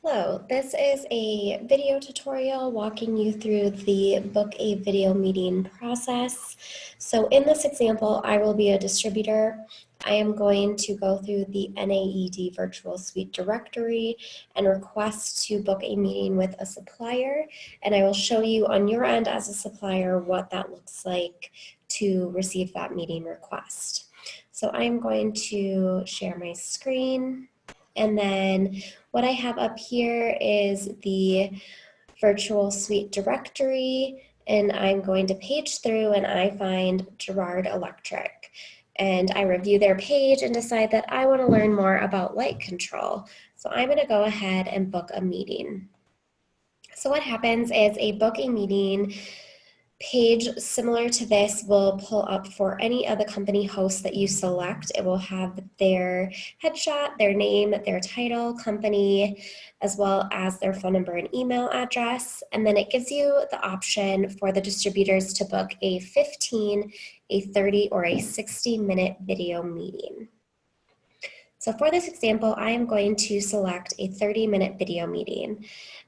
Hello, this is a video tutorial walking you through the book a video meeting process. So in this example, I will be a distributor. I am going to go through the NAED Virtual Suite directory and request to book a meeting with a supplier. And I will show you on your end as a supplier what that looks like to receive that meeting request. So I'm going to share my screen. And then what I have up here is the virtual suite directory, and I'm going to page through and I find Girard Electric. And I review their page and decide that I want to learn more about light control. So I'm going to go ahead and book a meeting. So what happens is a book a meeting page similar to this will pull up for any of the company hosts that you select. It will have their headshot, their name, their title, company, as well as their phone number and email address. And then it gives you the option for the distributors to book a 15, a 30, or a 60-minute video meeting. So for this example, I am going to select a 30-minute video meeting.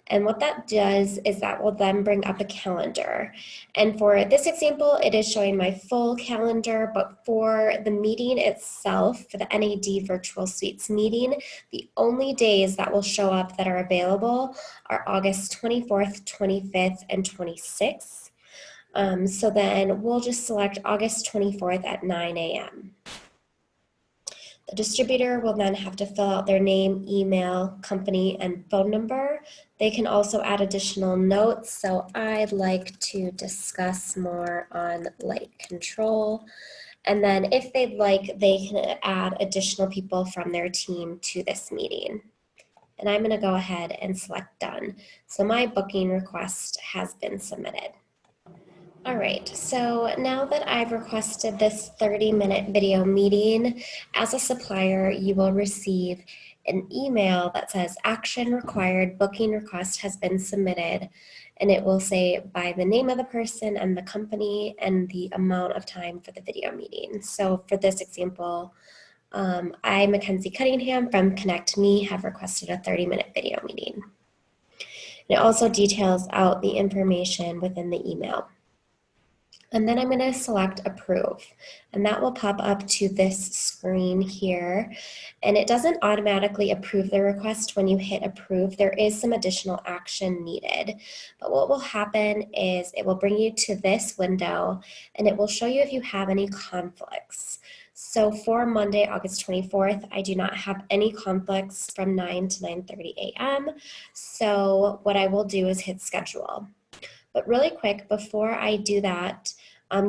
And what that does is that will then bring up a calendar. And for this example, it is showing my full calendar, but for the meeting itself, for the NAD Virtual Suites meeting, the only days that will show up that are available are August 24th, 25th, and 26th. So then we'll just select August 24th at 9 a.m. The distributor will then have to fill out their name, email, company, and phone number. They can also add additional notes. So I'd like to discuss more on light control. And then if they'd like, they can add additional people from their team to this meeting. And I'm going to go ahead and select done. So my booking request has been submitted. All right, so now that I've requested this 30-minute video meeting, as a supplier, you will receive an email that says action required, booking request has been submitted, and it will say by the name of the person and the company and the amount of time for the video meeting. So for this example, I, Mackenzie Cunningham from Connect Me, have requested a 30-minute video meeting. And it also details out the information within the email. And then I'm going to select approve, and that will pop up to this screen here. And it doesn't automatically approve the request when you hit approve. There is some additional action needed, but what will happen is it will bring you to this window and it will show you if you have any conflicts. So for Monday, August 24th, I do not have any conflicts from 9 to 9:30 a.m. So what I will do is hit schedule. But really quick, before I do that,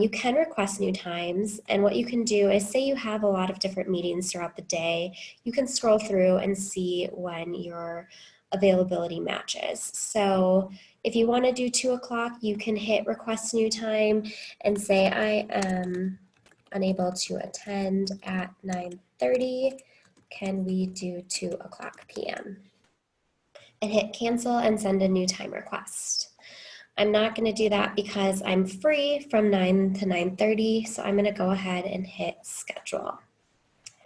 you can request new times, and what you can do is say you have a lot of different meetings throughout the day, you can scroll through and see when your availability matches. So if you want to do 2 o'clock, you can hit request new time and say I am unable to attend at 9:30. Can we do 2 o'clock p.m.? And hit cancel and send a new time request. I'm not going to do that because I'm free from 9 to 9:30, so I'm going to go ahead and hit schedule.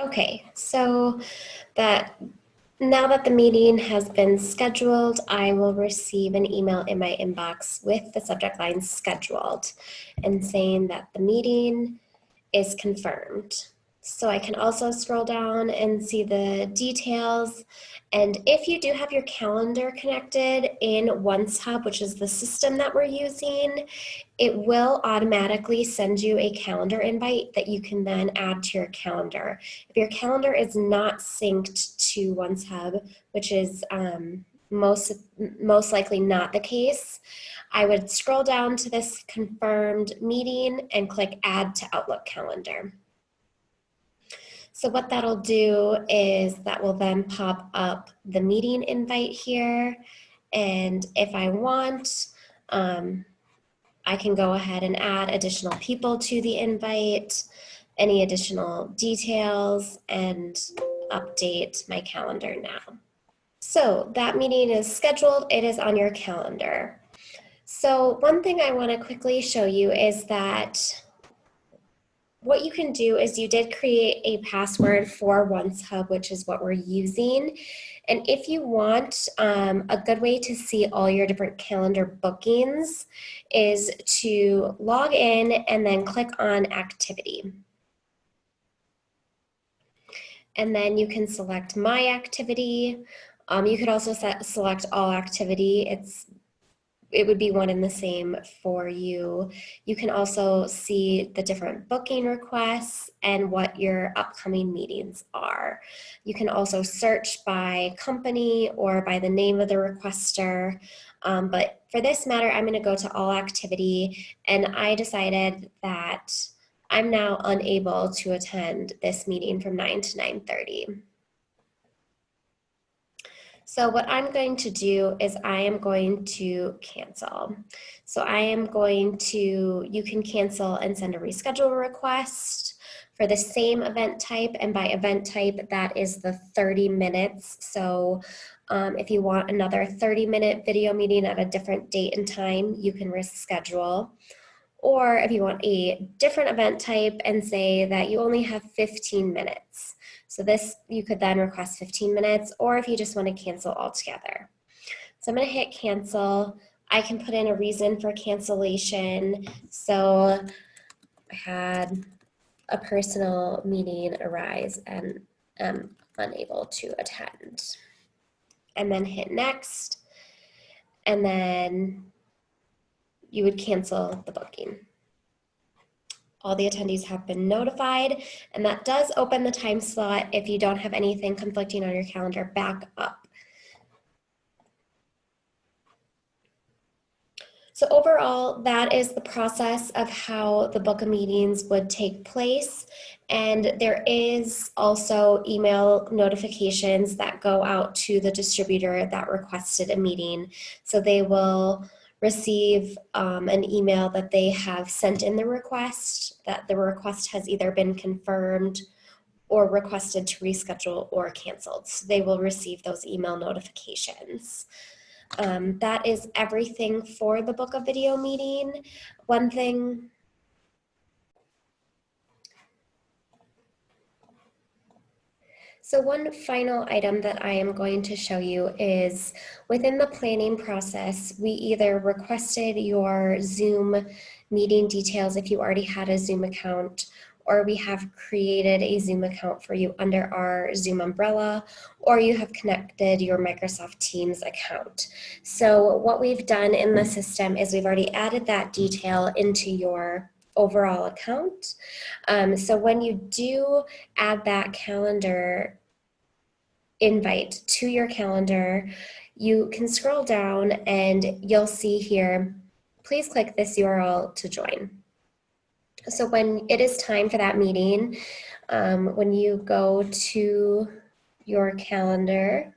Okay, so now that the meeting has been scheduled, I will receive an email in my inbox with the subject line scheduled and saying that the meeting is confirmed. So I can also scroll down and see the details. And if you do have your calendar connected in OneHub, which is the system that we're using, it will automatically send you a calendar invite that you can then add to your calendar. If your calendar is not synced to OneHub, which is most likely not the case, I would scroll down to this confirmed meeting and click add to Outlook calendar. So what that'll do is that will then pop up the meeting invite here. And if I want, I can go ahead and add additional people to the invite, any additional details, and update my calendar now. So that meeting is scheduled, it is on your calendar. So one thing I want to quickly show you is that what you can do is you did create a password for OneHub, which is what we're using. And if you want, a good way to see all your different calendar bookings is to log in and then click on activity. And then you can select my activity. You could also select all activity. It would be one and the same for you. You can also see the different booking requests and what your upcoming meetings are. You can also search by company or by the name of the requester. But for this matter, I'm going to go to all activity, and I decided that I'm now unable to attend this meeting from 9 to 9:30. So what I'm going to do is I am going to cancel. So I am going to, you can cancel and send a reschedule request for the same event type, and by event type, that is the 30 minutes. So if you want another 30-minute video meeting at a different date and time, you can reschedule. Or if you want a different event type and say that you only have 15 minutes. So this, you could then request 15 minutes, or if you just want to cancel altogether. So I'm going to hit cancel. I can put in a reason for cancellation. So I had a personal meeting arise and am unable to attend. And then hit next. And then you would cancel the booking. All the attendees have been notified, and that does open the time slot if you don't have anything conflicting on your calendar back up. So overall, that is the process of how the book of meetings would take place. And there is also email notifications that go out to the distributor that requested a meeting. So they will receive an email that they have sent in the request, that the request has either been confirmed or requested to reschedule or canceled. So they will receive those email notifications. That is everything for the book a video meeting. One thing, so one final item that I am going to show you is within the planning process, we either requested your Zoom meeting details if you already had a Zoom account, or we have created a Zoom account for you under our Zoom umbrella, or you have connected your Microsoft Teams account. So what we've done in the system is we've already added that detail into your overall account. So when you do add that calendar invite to your calendar, you can scroll down and you'll see here, please click this URL to join. So when it is time for that meeting, when you go to your calendar,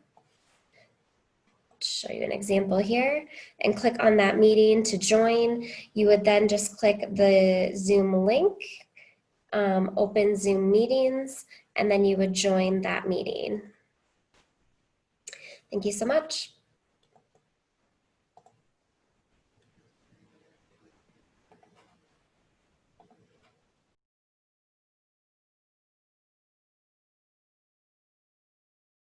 show you an example here, and click on that meeting to join, you would then just click the Zoom link, open Zoom meetings, and then you would join that meeting. Thank you so much.